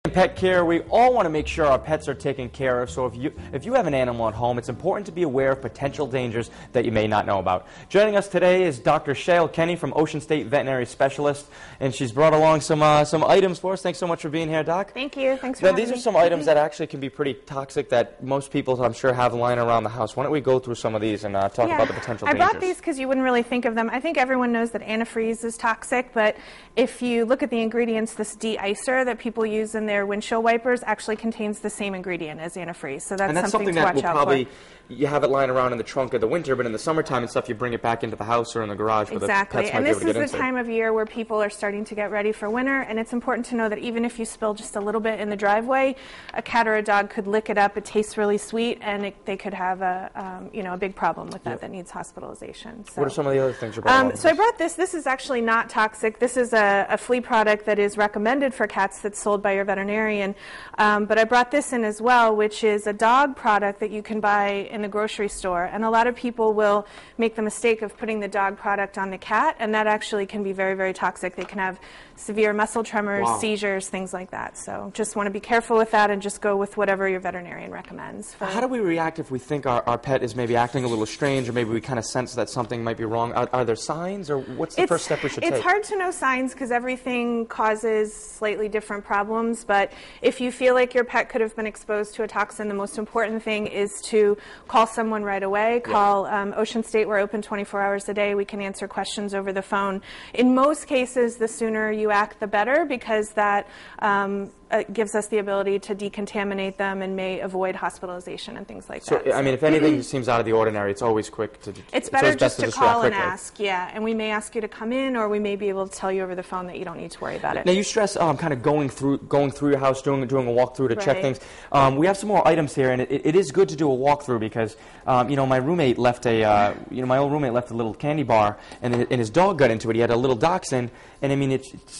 In pet care, we all want to make sure our pets are taken care of, so if you have an animal at home, it's important to be aware of potential dangers that you may not know about. Joining us today is Dr. Shale Kenny from Ocean State Veterinary Specialist, and she's brought along some items for us. Thanks so much for being here, Doc. Thank you. Thanks for having me. These are some items that actually can be pretty toxic that most people, I'm sure, have lying around the house. Why don't we go through some of these and talk about the potential dangers? I brought these because you wouldn't really think of them. I think everyone knows that antifreeze is toxic, but if you look at the ingredients, this de-icer that people use in their windshield wipers actually contains the same ingredient as antifreeze, so that's something to watch out for. You have it lying around in the trunk of the winter, but in the summertime and stuff, you bring it back into the house or in the garage. Exactly, and this is the time of year where people are starting to get ready for winter, and it's important to know that even if you spill just a little bit in the driveway, a cat or a dog could lick it up. It tastes really sweet, and they could have a big problem with that needs hospitalization. So, what are some of the other things you brought? So I brought this. This is actually not toxic. This is a flea product that is recommended for cats that's sold by your veterinarian, but I brought this in as well, which is a dog product that you can buy in the grocery store, and a lot of people will make the mistake of putting the dog product on the cat, and that actually can be very, very toxic. They can have severe muscle tremors, seizures, things like that. So just want to be careful with that and just go with whatever your veterinarian recommends. How do we react if we think our pet is maybe acting a little strange, or maybe we kind of sense that something might be wrong? Are there signs, or what's the first step we should take? It's hard to know signs because everything causes slightly different problems, but if you feel like your pet could have been exposed to a toxin, the most important thing is to call someone right away. Call Ocean State. We're open 24 hours a day. We can answer questions over the phone. In most cases, the sooner you act, the better, because that gives us the ability to decontaminate them and may avoid hospitalization and things like that. So, I mean, if anything seems out of the ordinary, it's always quick to... It's better just to call and ask, and we may ask you to come in, or we may be able to tell you over the phone that you don't need to worry about it. Now, you stress kind of going through your house, doing a walkthrough to check things. We have some more items here, and it is good to do a walkthrough because, my roommate left my old roommate left a little candy bar, and his dog got into it. He had a little dachshund, and I mean,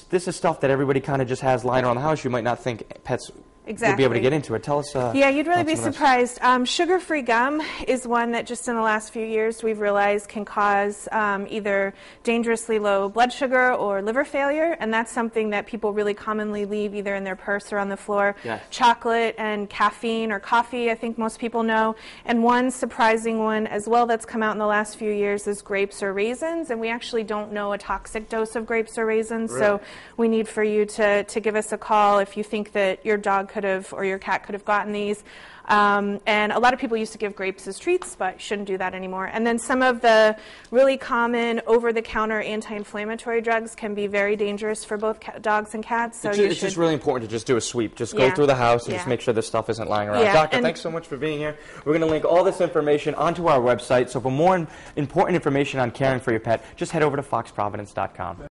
this is stuff that everybody kind of just has lying around the house. You might not think pets would be able to get into it. Tell us. Yeah, you'd really be surprised. Sugar-free gum is one that just in the last few years we've realized can cause either dangerously low blood sugar or liver failure, and that's something that people really commonly leave either in their purse or on the floor. Chocolate and caffeine or coffee, I think most people know. And one surprising one as well that's come out in the last few years is grapes or raisins, and we actually don't know a toxic dose of grapes or raisins, so we need for you to give us a call if you think that your dog could have or your cat could have gotten these. And a lot of people used to give grapes as treats, but you shouldn't do that anymore. And then some of the really common over-the-counter anti-inflammatory drugs can be very dangerous for both dogs and cats. So it's just really important to just do a sweep. Just go through the house and just make sure this stuff isn't lying around. Doctor, thanks so much for being here. We're going to link all this information onto our website. So for more important information on caring for your pet, just head over to foxprovidence.com.